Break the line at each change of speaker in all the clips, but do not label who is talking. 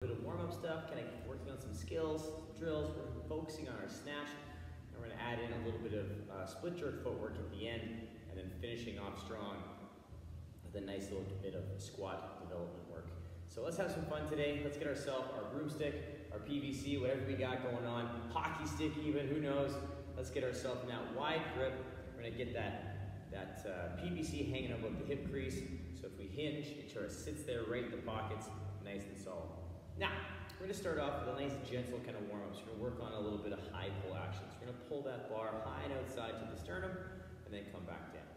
Bit of warm-up stuff, kind of working on some skills, drills. We're focusing on our snatch, and we're going to add in a little bit of split jerk footwork at the end, and then finishing off strong with a nice little bit of squat development work. So let's have some fun today. Let's get ourselves our broomstick, our PVC, whatever we got going on, hockey stick even, who knows. Let's get ourselves in that wide grip. We're going to get that PVC hanging above the hip crease. So if we hinge, it sort of sits there right in the pockets, nice and solid. Now, we're going to start off with a nice gentle kind of warm-up. So we're going to work on a little bit of high pull action. So we're going to pull that bar high and outside to the sternum, and then come back down.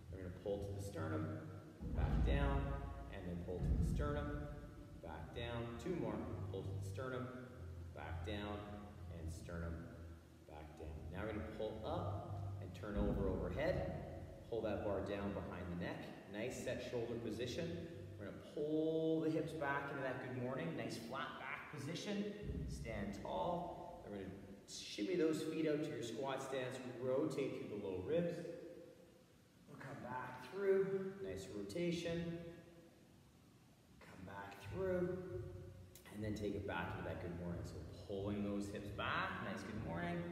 We're going to pull to the sternum, back down, and then pull to the sternum, back down. Two more. Pull to the sternum, back down, and sternum, back down. Now we're going to pull up and turn over overhead. Pull that bar down behind the neck. Nice set shoulder position. We're going to pull the hips back into that good morning. Nice flat back position. Stand tall. We're going to shimmy those feet out to your squat stance. Rotate through the low ribs. We'll come back through. Nice rotation. Come back through. And then take it back into that good morning. So pulling those hips back. Nice good morning.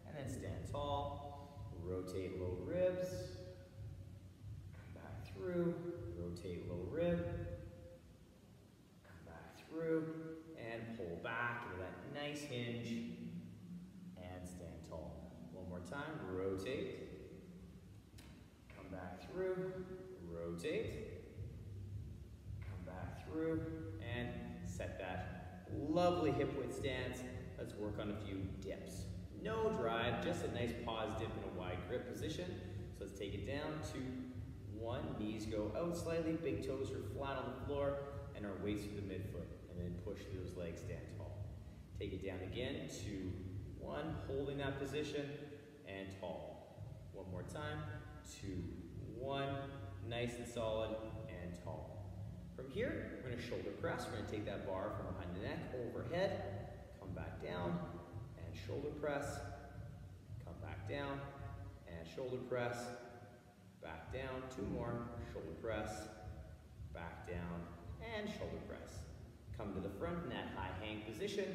And then stand tall. Rotate low ribs. Come back through. Rotate low rib, come back through, and pull back into that nice hinge, and stand tall. One more time, rotate, come back through, rotate, come back through, and set that lovely hip width stance. Let's work on a few dips. No drive, just a nice pause dip in a wide grip position. So let's take it down, 2, 1, knees go out slightly, big toes are flat on the floor, and our weights through the midfoot, and then push through those legs, stand tall. Take it down again, 2, 1, holding that position, and tall. One more time, 2, 1, nice and solid, and tall. From here, we're going to shoulder press. We're going to take that bar from behind the neck, overhead, come back down, and shoulder press, come back down, and shoulder press, back down, 2 more, shoulder press, back down, and shoulder press. Come to the front in that high hang position.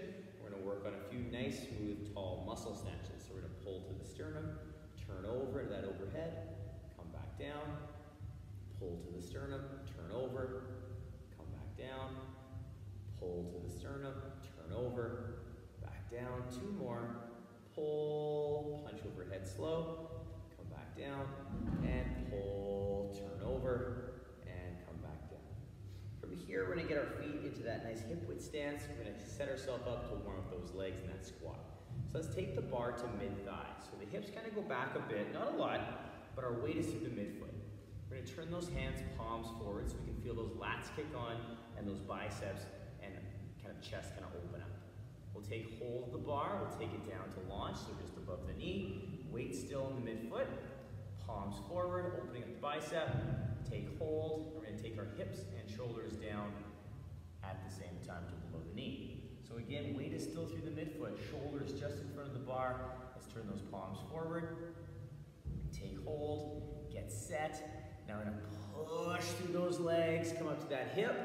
We're going to work on a few nice, smooth, tall muscle snatches. So we're going to pull to the sternum, turn over into that overhead, come back down, pull to the sternum, turn over, come back down, pull to the sternum, turn over, back down, 2 more, pull, punch overhead slow, back down, and pull, turn over, and come back down. From here, we're going to get our feet into that nice hip width stance. We're going to set ourselves up to warm up those legs in that squat. So let's take the bar to mid-thigh. So the hips kind of go back a bit, not a lot, but our weight is through the midfoot. We're going to turn those hands, palms forward, so we can feel those lats kick on and those biceps and kind of chest kind of open up. We'll take hold of the bar, we'll take it down to launch, so just above the knee. Weight still in the midfoot, palms forward, opening up the bicep, take hold. We're going to take our hips and shoulders down at the same time to below the knee. So again, weight is still through the midfoot, shoulders just in front of the bar. Let's turn those palms forward, take hold, get set. Now we're going to push through those legs, come up to that hip.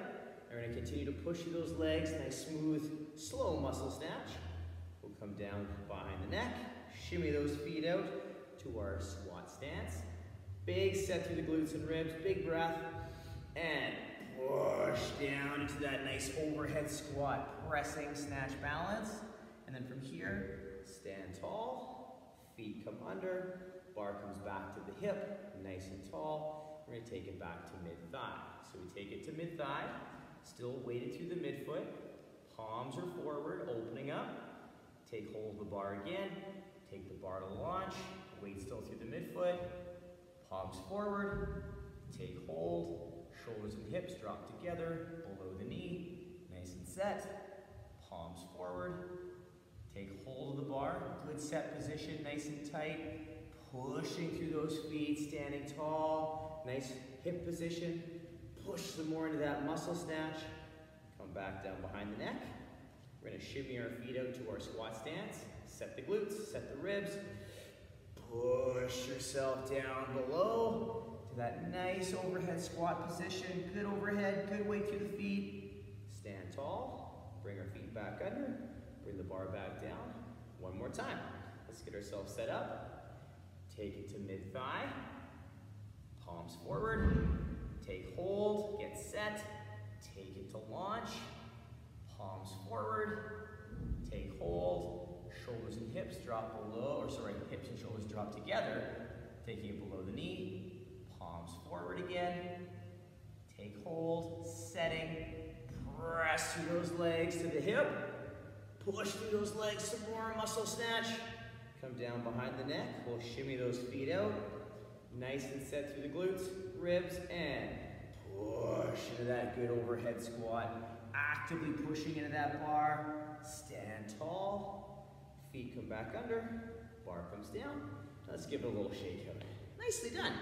We're going to continue to push through those legs, nice, smooth, slow muscle snatch. We'll come down behind the neck. Shimmy those feet out to our squat stance. Big set through the glutes and ribs, big breath, and push down into that nice overhead squat, pressing snatch balance. And then from here, stand tall, feet come under, bar comes back to the hip, nice and tall. We're going to take it back to mid-thigh. So we take it to mid-thigh, still weighted through the midfoot, palms are forward, opening up, take hold of the bar again. Take the bar to launch, weight still through the midfoot, palms forward, take hold, shoulders and hips drop together, below the knee, nice and set, palms forward, take hold of the bar, good set position, nice and tight, pushing through those feet, standing tall, nice hip position, push some more into that muscle snatch, come back down behind the neck. We're going to shimmy our feet out to our squat stance. Set the glutes, set the ribs. Push yourself down below to that nice overhead squat position. Good overhead, good weight through the feet. Stand tall. Bring back under, bring the bar back down. One more time. Let's get ourselves set up. Take it to mid-thigh, palms forward, take hold, get set, take it to launch, palms forward, take hold, shoulders and hips drop below, hips and shoulders drop together, taking it below the knee, palms forward again, take hold, setting, press through those legs to the hip, push through those legs some more, muscle snatch, come down behind the neck, we'll shimmy those feet out, nice and set through the glutes, ribs, and push into that good overhead squat, actively pushing into that bar, stand tall, feet come back under, bar comes down, let's give it a little shake out. Nicely done.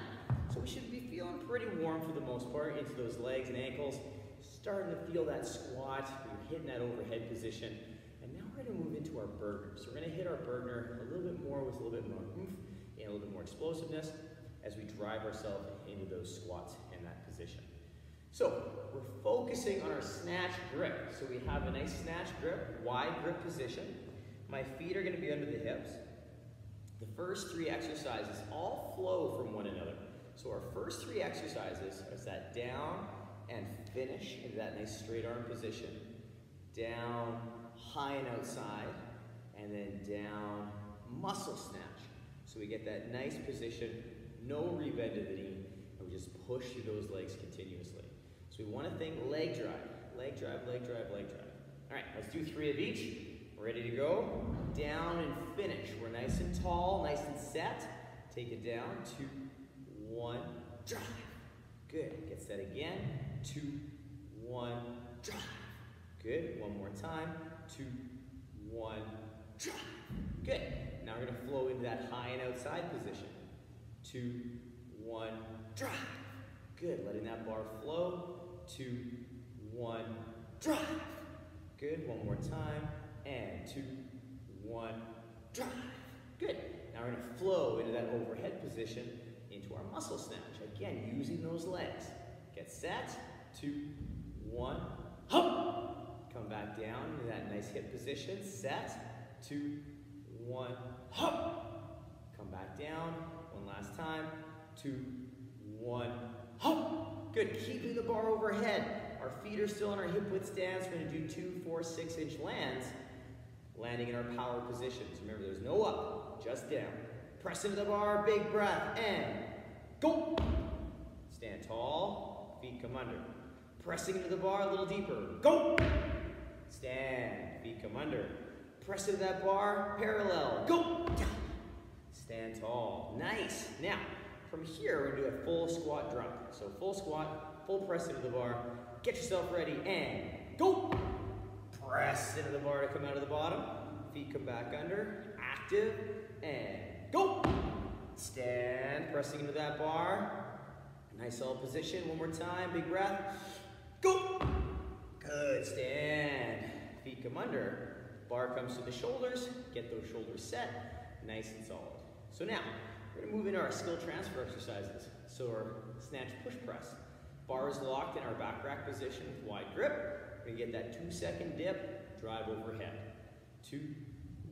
So we should be feeling pretty warm for the most part into those legs and ankles, starting to feel that squat, we're hitting that overhead position, and now we're going to move into our burner. So we're going to hit our burner a little bit more with a little bit more oomph and a little bit more explosiveness as we drive ourselves into those squats in that position. So we're focusing on our snatch grip. So we have a nice snatch grip, wide grip position. My feet are going to be under the hips. The first three exercises all flow from one another. So our first three exercises is that down and finish into that nice straight arm position. Down, high and outside, and then down, muscle snatch. So we get that nice position, no rebend of the knee, and we just push through those legs continuously. So we want to think leg drive, leg drive, leg drive, leg drive. All right, let's do 3 of each. Ready to go? Down and finish. We're nice and tall, nice and set. Take it down, 2, 1, drive. Good, get set again, 2, 1, drive. Good, one more time, 2, 1, drive. Good, now we're gonna flow into that high and outside position. 2, 1, drive. Good, letting that bar flow, 2, 1, drive. Good, one more time, and 2, 1, drive. Good, now we're gonna flow into that overhead position into our muscle snatch. Again, using those legs. Get set, 2, 1, hop. Come back down into that nice hip position. Set, 2, 1, hop. Come back down, one last time, 2, 1, hop. Good, keeping the bar overhead. Our feet are still in our hip width stance. We're gonna do 2, 4, 6-inch lands, landing in our power positions. Remember, there's no up, just down. Press into the bar, big breath, and go. Stand tall, feet come under. Pressing into the bar a little deeper, go. Stand, feet come under. Press into that bar, parallel, go. Stand tall, nice. Now, from here, we're gonna do a full squat drop. So full squat, full press into the bar. Get yourself ready, and go. Press into the bar to come out of the bottom. Feet come back under, active, and go. Stand, pressing into that bar. Nice solid position, one more time, big breath. Go. Good, stand. Feet come under. Bar comes to the shoulders. Get those shoulders set, nice and solid. So now, we're gonna move into our skill transfer exercises. So our snatch push press. Bar is locked in our back rack position with wide grip. We're gonna get that 2-second dip, drive overhead. 2,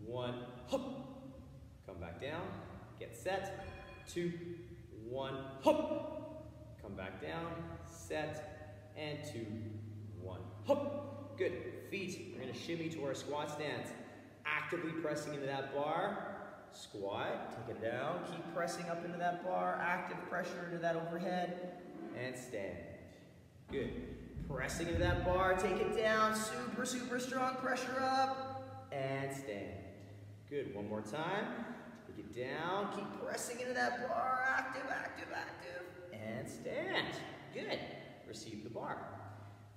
1, hop. Come back down, get set. 2, 1, hop. Come back down, set, and 2, 1, hop. Good, feet, we're gonna shimmy to our squat stance. Actively pressing into that bar. Squat, take it down, keep pressing up into that bar, active pressure into that overhead, and stand. Good. Pressing into that bar, take it down, super, super strong pressure up, and stand. Good, one more time. Take it down, keep pressing into that bar, active, active, active, and stand. Good. Receive the bar.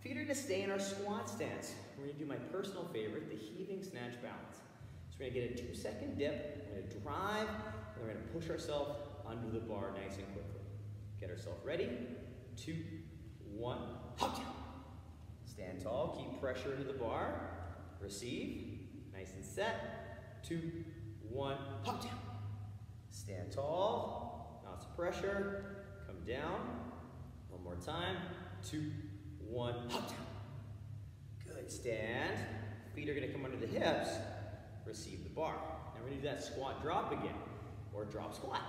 Feet are gonna stay in our squat stance. We're gonna do my personal favorite, the heaving snatch balance. So we're gonna get a 2-second dip, we're gonna drive, and we're gonna push ourselves under the bar nice and quickly. Get ourselves ready. 2, 1, hop down. Stand tall, keep pressure into the bar. Receive, nice and set. 2, 1, hop down. Stand tall, lots of pressure. Come down. One more time. 2, 1, hop down. Good, stand. Feet are gonna hips, receive the bar. Now we're gonna do that squat drop again, or drop squat.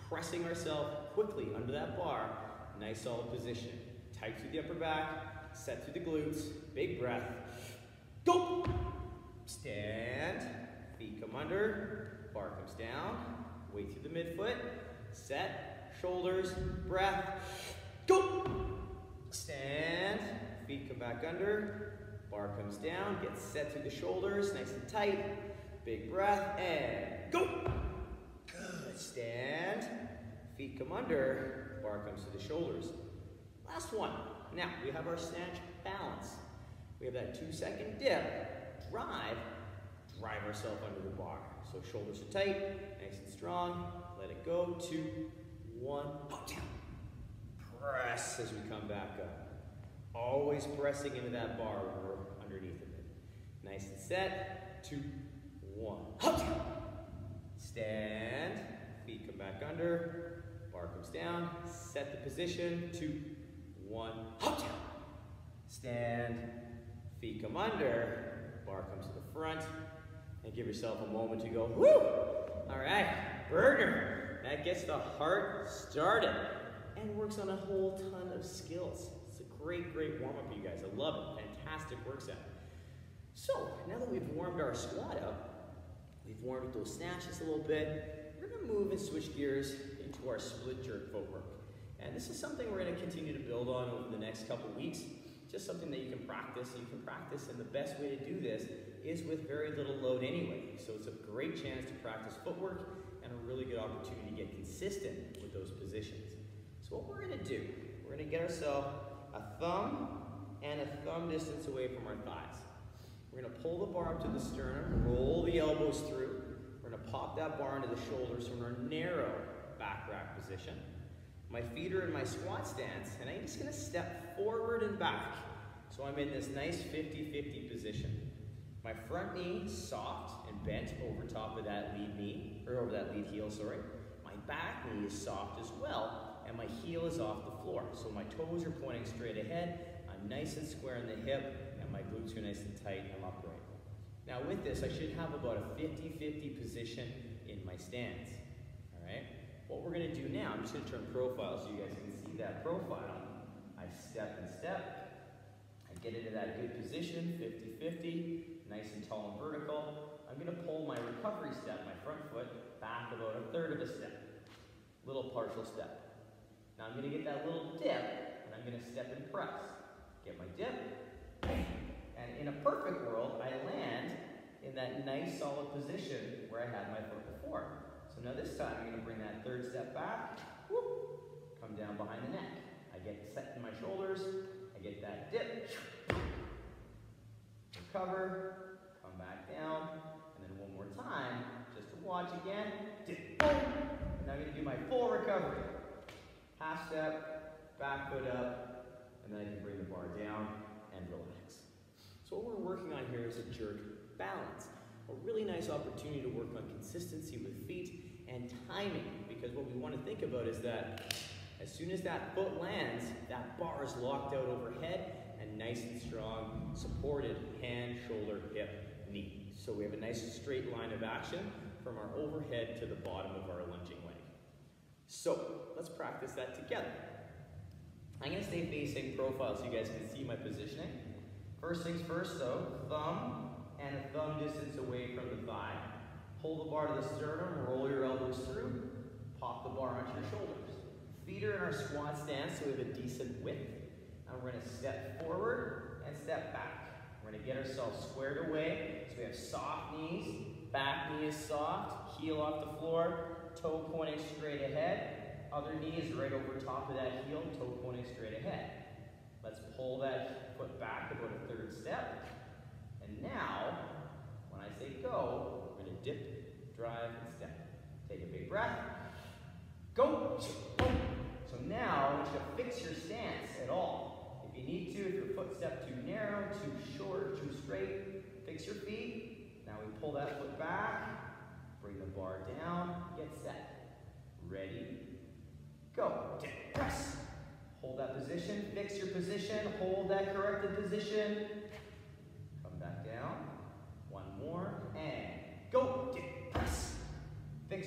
Pressing ourselves quickly under that bar, nice solid position. Tight through the upper back, set through the glutes, big breath. Go! Stand, feet come under, bar comes down, weight through the midfoot, set, shoulders, breath, go! Stand, feet come back under, bar comes down, get set through the shoulders, nice and tight, big breath, and go! Good, stand, feet come under, bar comes to the shoulders. Last one. Now, we have our snatch balance. We have that 2-second dip, drive ourselves under the bar. So shoulders are tight, nice and strong, let it go, 2, 1, up, down. Press as we come back up. Always pressing into that bar when we're underneath of it. Nice and set, 2, 1, up, down. Stand, feet come back under, bar comes down, set the position, 2, 1, up, down. Stand, feet come under, bar comes to the front, and give yourself a moment to go, woo! All right, burger. That gets the heart started and works on a whole ton of skills. It's a great, great warm-up, you guys. I love it. Fantastic work set. So, now that we've warmed our squat up, we've warmed up those snatches a little bit, we're gonna move and switch gears into our split jerk footwork. And this is something we're gonna continue to build on over the next couple weeks. Just something that you can practice, and the best way to do this is with very little load anyway. So it's a great chance to practice footwork and a really good opportunity to get consistent with those positions. So what we're gonna do, we're gonna get ourselves a thumb and a thumb distance away from our thighs. We're gonna pull the bar up to the sternum, roll the elbows through. We're gonna pop that bar into the shoulders from our narrow back rack position. My feet are in my squat stance, and I'm just gonna step forward and back. So I'm in this nice 50-50 position. My front knee soft and bent over top of that lead knee, or over that lead heel, sorry. My back knee is soft as well, and my heel is off the floor. So my toes are pointing straight ahead, I'm nice and square in the hip, and my glutes are nice and tight, and I'm upright. Now with this, I should have about a 50-50 position in my stance, all right? What we're gonna do now, I'm just gonna turn profile so you guys can see that profile. I step and step, I get into that good position, 50-50, nice and tall and vertical. I'm gonna pull my recovery step, my front foot, back about a third of a step, little partial step. Now I'm gonna get that little dip, and I'm gonna step and press. Get my dip, and in a perfect world, I land in that nice solid position where I had my foot before. So now this time, I'm gonna bring that third step back, whoop, come down behind the neck. I get set in my shoulders, I get that dip, recover, come back down, and then one more time, just to watch again, dip, boom. And now I'm gonna do my full recovery. Half step, back foot up, and then I can bring the bar down and relax. So what we're working on here is a jerk balance. A really nice opportunity to work on consistency with feet and timing, because what we want to think about is that as soon as that foot lands, that bar is locked out overhead and nice and strong, supported hand, shoulder, hip, knee. So we have a nice straight line of action from our overhead to the bottom of our lunging leg. So let's practice that together. I'm going to stay facing profile so you guys can see my positioning. First things first though, thumb and a thumb distance away from the thigh. Pull the bar to the sternum, roll your elbows through, pop the bar onto your shoulders. Feet are in our squat stance so we have a decent width. And we're going to step forward and step back. We're going to get ourselves squared away so we have soft knees, back knee is soft, heel off the floor, toe pointing straight ahead. Other knee is right over top of that heel, toe pointing straight ahead. Let's pull that foot back about a third step. And now, when I say go, we're going to dip, drive, and step. Take a big breath. Go. So now, I want you to fix your stance at all. If you need to, if your foot step too narrow, too short, too straight, fix your feet. Now we pull that foot back, bring the bar down, get set. Ready, go. Dip, press. Hold that position, fix your position, hold that corrected position. Come back down. One more.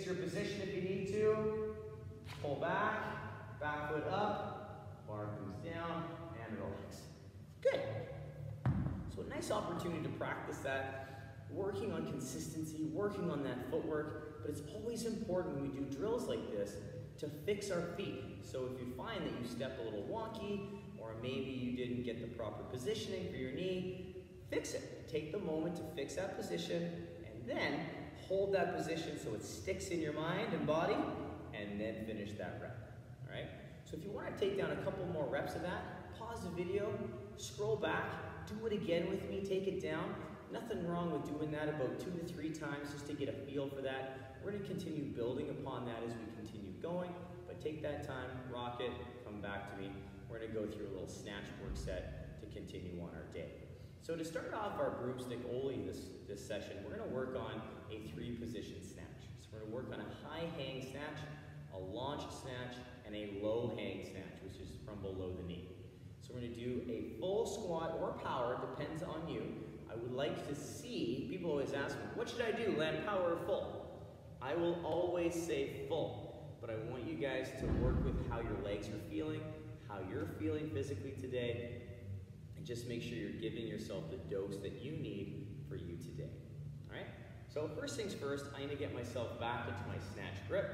Fix your position if you need to. Pull back, back foot up, bar comes down, and relax. Good. So a nice opportunity to practice that, working on consistency, working on that footwork, but it's always important when we do drills like this to fix our feet. So if you find that you step a little wonky, or maybe you didn't get the proper positioning for your knee, fix it. Take the moment to fix that position, and then hold that position so it sticks in your mind and body, and then finish that rep, all right? So if you want to take down a couple more reps of that, pause the video, scroll back, do it again with me, take it down. Nothing wrong with doing that about 2 to 3 times just to get a feel for that. We're going to continue building upon that as we continue going, but take that time, rock it, come back to me. We're going to go through a little snatch work set to continue on our day. So to start off our Broomstick Oly this session, we're going to work on a 3-position snatch. So we're going to work on a high hang snatch, a launch snatch, and a low hang snatch, which is from below the knee. So we're going to do a full squat or power, depends on you. I would like to see, people always ask me, what should I do, land power or full? I will always say full, but I want you guys to work with how your legs are feeling, how you're feeling physically today, and just make sure you're giving yourself the dose that you need for you today. All right? So first things first, I'm gonna get myself back into my snatch grip.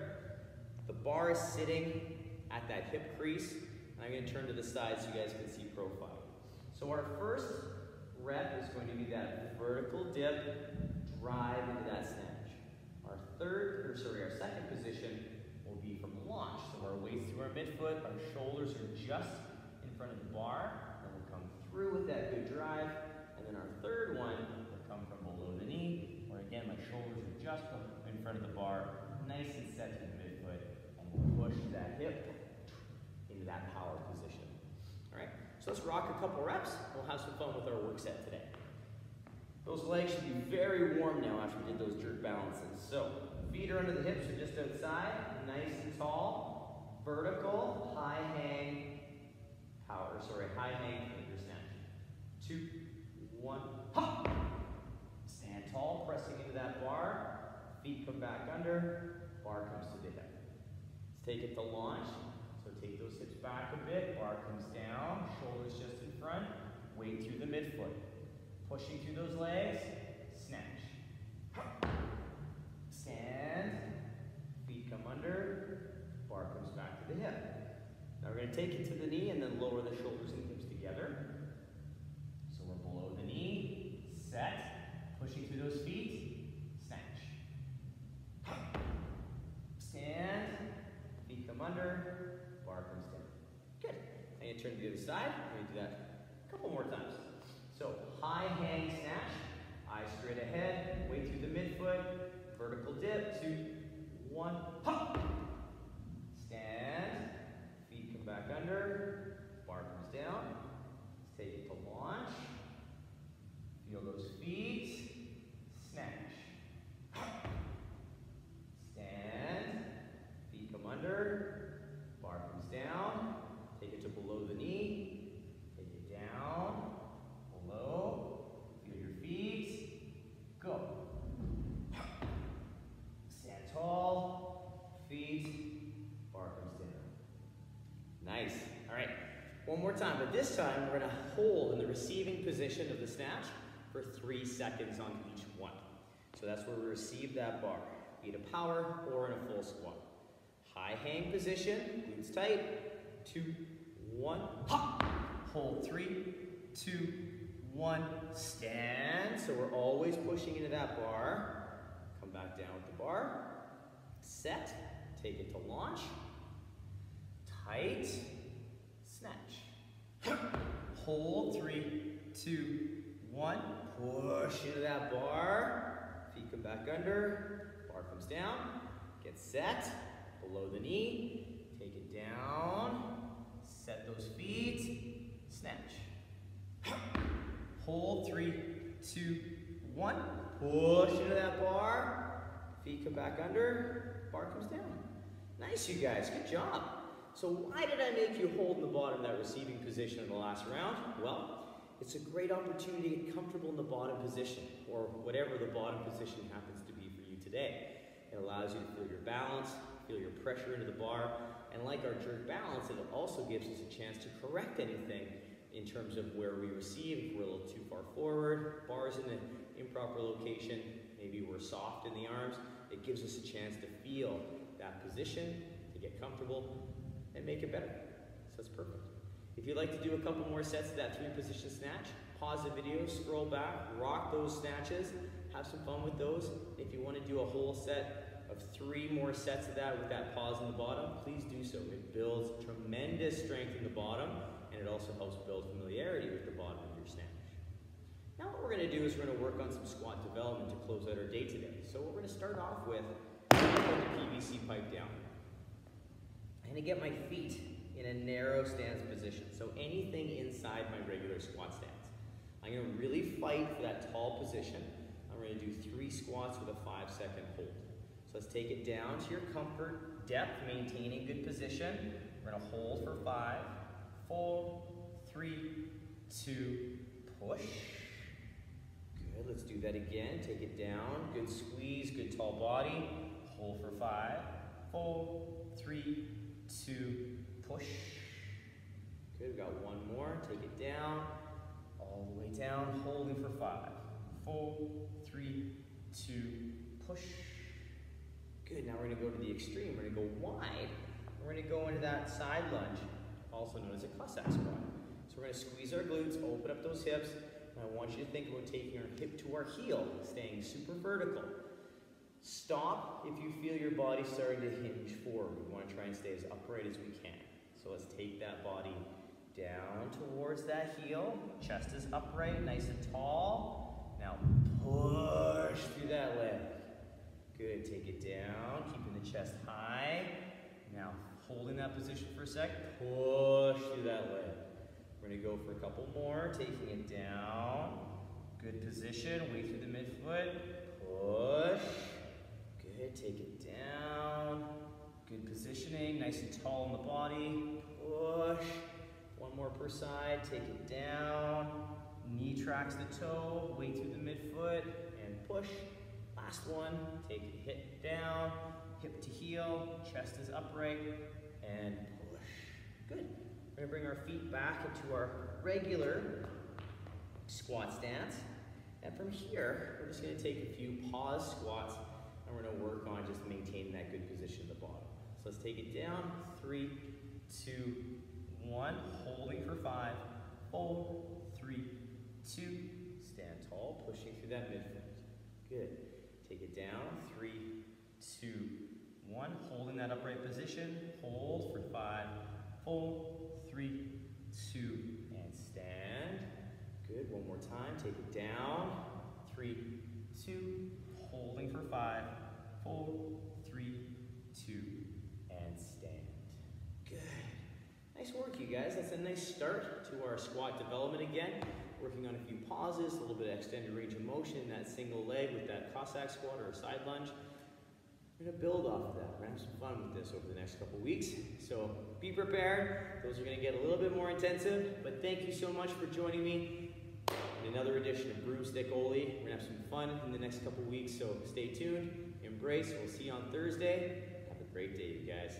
The bar is sitting at that hip crease, and I'm gonna turn to the side so you guys can see profile. So our first rep is going to be that vertical dip, drive into that snatch. Our second position will be from launch. So our weights through our midfoot, our shoulders are just in front of the bar, and we'll come through with that good drive. And then our third one will come from below the knee, where again my shoulders are just in front of the bar, nice and set to the midfoot, and we'll push that hip into that power position. All right, so let's rock a couple reps. We'll have some fun with our work set today. Those legs should be very warm now after we did those jerk balances. So feet are under the hips or just outside, nice and tall, vertical, high hang, high hang finger snatch. 2, 1, hop. Stand tall, pressing into that bar. Feet come back under, bar comes to the hip. Let's take it to launch. So take those hips back a bit, bar comes down, shoulders just in front, weight through the midfoot. Pushing through those legs, snatch. Stand, feet come under, bar comes back to the hip. Now we're going to take it to the knee and then lower the shoulders and hips together. So we're below the knee, set, pushing through those feet, snatch. Stand, feet come under, bar comes down. Good. I'm going to turn to the other side. I'm going to do that a couple more times. So high hang snatch, eyes straight ahead, weight through the midfoot, vertical dip, 2, 1, hop. Stand, feet come back under, bar comes down. Let's take it to launch. Feel those feet, snatch. Stand, feet come under, bar comes down. Take it to below the knee, take it down. Low, feel your feet, go. Stand tall, feet, bar comes down. Nice, all right, one more time, but this time we're gonna hold in the receiving position of the snatch for 3 seconds on each one. So that's where we receive that bar, be it a power or in a full squat. High hang position, glutes tight, 2, 1, hop. Hold 3, 2, 1, stand. So we're always pushing into that bar. Come back down with the bar. Set, take it to launch. Tight, snatch. Hold, 3, 2, 1. Push into that bar. Feet come back under. Bar comes down. Get set. Below the knee. Take it down. Set those feet. Snatch. Hold, 3, 2, 1. Push into that bar. Feet come back under. Bar comes down. Nice, you guys. Good job. So why did I make you hold in the bottom, that receiving position in the last round? Well, it's a great opportunity to get comfortable in the bottom position, or whatever the bottom position happens to be for you today. It allows you to feel your balance, feel your pressure into the bar, and like our jerk balance, it also gives us a chance to correct anything in terms of where we receive. If we're a little too far forward, bars in the improper location, maybe we're soft in the arms, it gives us a chance to feel that position, to get comfortable, and make it better. So that's perfect. If you'd like to do a couple more sets of that 3-position snatch, pause the video, scroll back, rock those snatches, have some fun with those. If you want to do a whole set of 3 more sets of that with that pause in the bottom, please do so. It builds tremendous strength in the bottom, and it also helps build familiarity with the bottom of your snatch. Now what we're going to do is we're going to work on some squat development to close out our day today. So we're going to start off with put the PVC pipe down. I'm going to get my feet in a narrow stance position, so anything inside my regular squat stance. I'm going to really fight for that tall position. I'm going to do 3 squats with a 5-second hold. So let's take it down to your comfort depth, maintaining good position. We're going to hold for 5, 4, 3, 2, push. Good, let's do that again. Take it down, good squeeze, good tall body. Hold for 5, 4, 3, 2, push. Good, we've got one more. Take it down, all the way down, holding for 5, 4, 3, 2, push. Good, now we're going to go to the extreme. We're going to go wide. We're going to go into that side lunge, also known as a Cossack squat. So we're going to squeeze our glutes, open up those hips, and I want you to think about taking our hip to our heel, staying super vertical. Stop if you feel your body starting to hinge forward. We want to try and stay as upright as we can. So let's take that body down towards that heel. Chest is upright, nice and tall. Now push through that leg. Good, take it down, keeping the chest high. Now, holding that position for a sec, push through that leg. We're gonna go for a couple more, taking it down. Good position, weight through the midfoot, push. Good, take it down. Good positioning, nice and tall in the body, push. One more per side, take it down. Knee tracks the toe, weight through the midfoot, and push. Last one, take it, hip down, hip to heel, chest is upright, and push. Good. We're gonna bring our feet back into our regular squat stance. And from here, we're just gonna take a few pause squats, and we're gonna work on just maintaining that good position at the bottom. So let's take it down, 3, 2, 1, holding for 5, 4, 3, 2, stand tall, pushing through that midfoot. Good. Take it down, 3, 2, 1, holding that upright position, hold for 5, 4, 3, 2, and stand. Good, one more time, take it down, 3, 2, holding for 5, 4, 3, 2, and stand. Good. Nice work, you guys. That's a nice start to our squat development again. Working on a few pauses, a little bit of extended range of motion in that single leg with that Cossack squat or a side lunge. We're going to build off of that. We're going to have some fun with this over the next couple weeks. So be prepared. Those are going to get a little bit more intensive, but thank you so much for joining me in another edition of Broomstick Oly. We're going to have some fun in the next couple weeks, so stay tuned, embrace. We'll see you on Thursday. Have a great day, you guys.